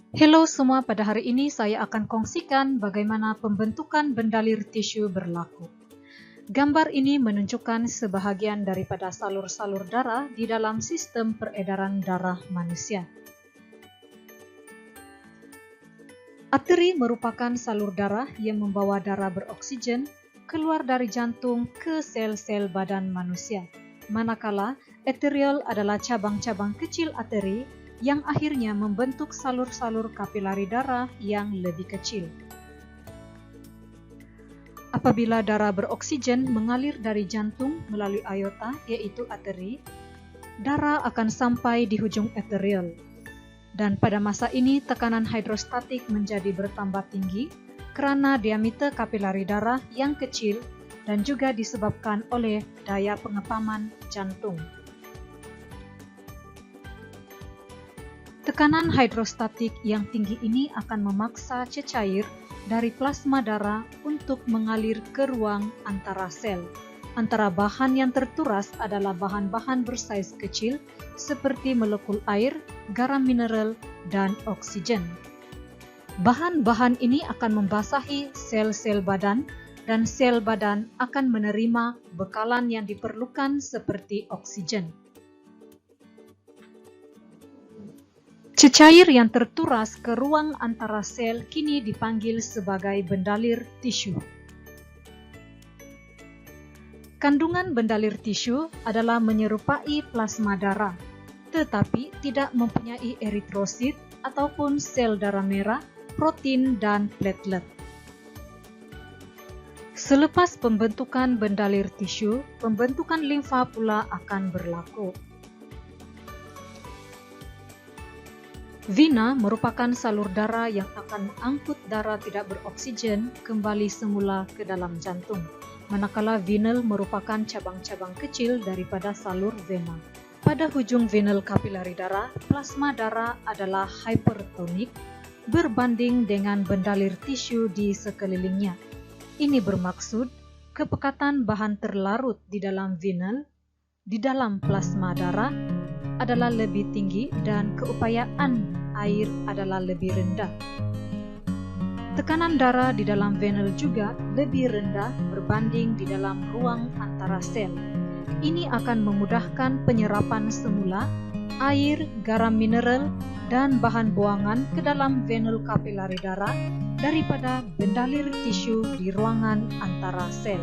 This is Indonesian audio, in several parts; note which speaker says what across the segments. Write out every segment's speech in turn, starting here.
Speaker 1: Halo semua, pada hari ini saya akan kongsikan bagaimana pembentukan bendalir tisu berlaku. Gambar ini menunjukkan sebahagian daripada salur-salur darah di dalam sistem peredaran darah manusia. Arteri merupakan salur darah yang membawa darah beroksigen keluar dari jantung ke sel-sel badan manusia, manakala arteriol adalah cabang-cabang kecil arteri yang akhirnya membentuk salur-salur kapilari darah yang lebih kecil. Apabila darah beroksigen mengalir dari jantung melalui aorta, yaitu arteri, darah akan sampai di ujung arteriol. Dan pada masa ini tekanan hidrostatik menjadi bertambah tinggi karena diameter kapilari darah yang kecil dan juga disebabkan oleh daya pengepaman jantung. Tekanan hidrostatik yang tinggi ini akan memaksa cecair dari plasma darah untuk mengalir ke ruang antara sel. Antara bahan yang terturas adalah bahan-bahan bersaiz kecil seperti molekul air, garam mineral, dan oksigen. Bahan-bahan ini akan membasahi sel-sel badan dan sel badan akan menerima bekalan yang diperlukan seperti oksigen. Cecair yang terturas ke ruang antara sel kini dipanggil sebagai bendalir tisu. Kandungan bendalir tisu adalah menyerupai plasma darah, tetapi tidak mempunyai eritrosit ataupun sel darah merah, protein, dan platelet. Selepas pembentukan bendalir tisu, pembentukan limfa pula akan berlaku. Vena merupakan salur darah yang akan mengangkut darah tidak beroksigen kembali semula ke dalam jantung, manakala venel merupakan cabang-cabang kecil daripada salur vena. Pada hujung venel kapilari darah, plasma darah adalah hypertonik berbanding dengan bendalir tisu di sekelilingnya. Ini bermaksud kepekatan bahan terlarut di dalam venel, di dalam plasma darah, adalah lebih tinggi dan keupayaan air adalah lebih rendah. Tekanan darah di dalam venel juga lebih rendah berbanding di dalam ruang antara sel. Ini akan memudahkan penyerapan semula air, garam mineral, dan bahan buangan ke dalam venel kapilari darah daripada bendalir tisu di ruangan antara sel.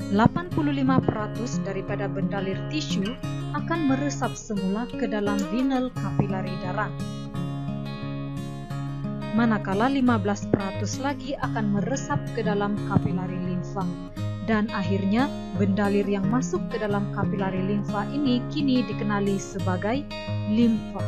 Speaker 1: 85% daripada bendalir tisu akan meresap semula ke dalam venel kapilari darah, manakala 15% lagi akan meresap ke dalam kapilari limfa, dan akhirnya bendalir yang masuk ke dalam kapilari limfa ini kini dikenali sebagai limfa.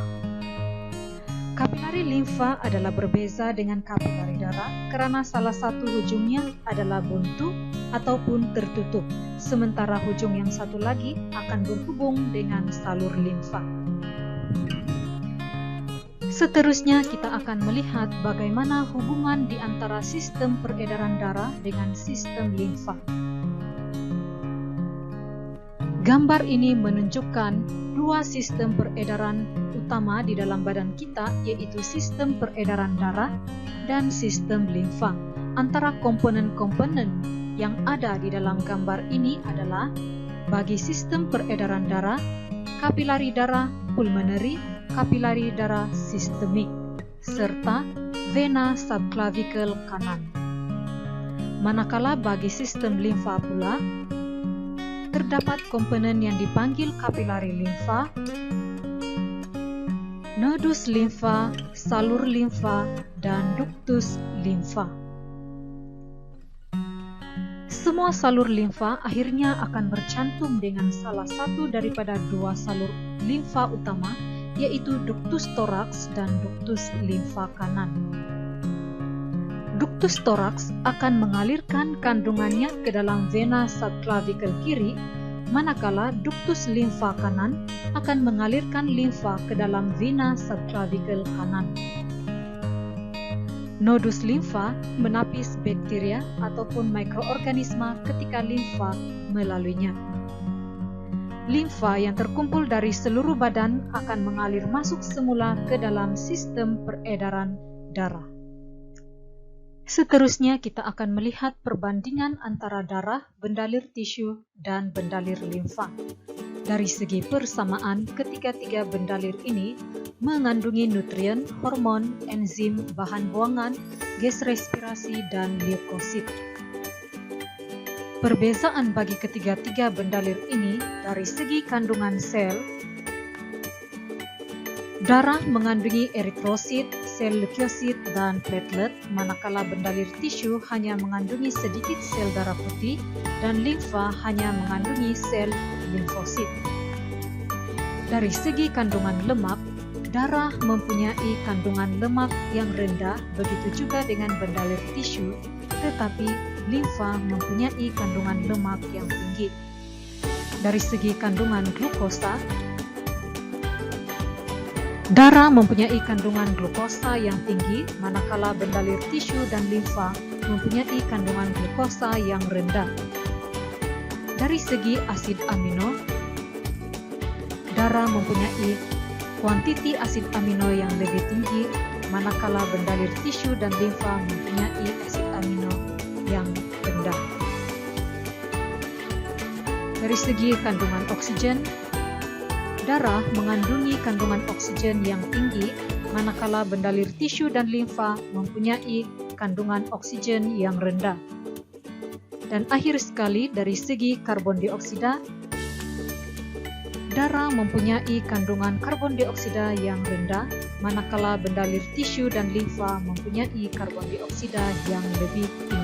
Speaker 1: Kapilari limfa adalah berbeza dengan kapilari darah karena salah satu hujungnya adalah buntu ataupun tertutup, sementara hujung yang satu lagi akan berhubung dengan salur limfa. Seterusnya kita akan melihat bagaimana hubungan di antara sistem peredaran darah dengan sistem limfa. Gambar ini menunjukkan dua sistem peredaran utama di dalam badan kita, yaitu sistem peredaran darah dan sistem limfa. Antara komponen-komponen yang ada di dalam gambar ini adalah bagi sistem peredaran darah, kapilari darah pulmonary, kapilari darah sistemik, serta vena subclavicle kanan. Manakala bagi sistem limfa pula, terdapat komponen yang dipanggil kapilari limfa, nodus limfa, salur limfa, dan ductus limfa. Semua salur limfa akhirnya akan bercantum dengan salah satu daripada dua salur limfa utama, yaitu ductus thorax dan ductus limfa kanan. Ductus thorax akan mengalirkan kandungannya ke dalam vena subclavicle kiri, manakala ductus limfa kanan akan mengalirkan limfa ke dalam vena subclavicle kanan. Nodus limfa menapis bakteria ataupun mikroorganisme ketika limfa melaluinya. Limfa yang terkumpul dari seluruh badan akan mengalir masuk semula ke dalam sistem peredaran darah. Seterusnya kita akan melihat perbandingan antara darah, bendalir tisu, dan bendalir limfa. Dari segi persamaan, ketiga-tiga bendalir ini mengandungi nutrien, hormon, enzim, bahan buangan, gas respirasi, dan leukosit. Perbezaan bagi ketiga-tiga bendalir ini dari segi kandungan sel, darah mengandungi eritrosit, sel leukosit, dan platelet, manakala bendalir tisu hanya mengandungi sedikit sel darah putih dan limfa hanya mengandungi sel limfosit. Dari segi kandungan lemak, darah mempunyai kandungan lemak yang rendah, begitu juga dengan bendalir tisu, tetapi limfa mempunyai kandungan lemak yang tinggi. Dari segi kandungan glukosa, darah mempunyai kandungan glukosa yang tinggi, manakala bendalir tisu dan limfa mempunyai kandungan glukosa yang rendah. Dari segi asid amino, darah mempunyai kuantiti asid amino yang lebih tinggi, manakala bendalir tisu dan limfa mempunyai asid amino yang rendah. Dari segi kandungan oksigen, darah mengandungi kandungan oksigen yang tinggi, manakala bendalir tisu dan limfa mempunyai kandungan oksigen yang rendah. Dan akhir sekali, dari segi karbon dioksida, darah mempunyai kandungan karbon dioksida yang rendah, manakala bendalir tisu dan limfa mempunyai karbon dioksida yang lebih tinggi.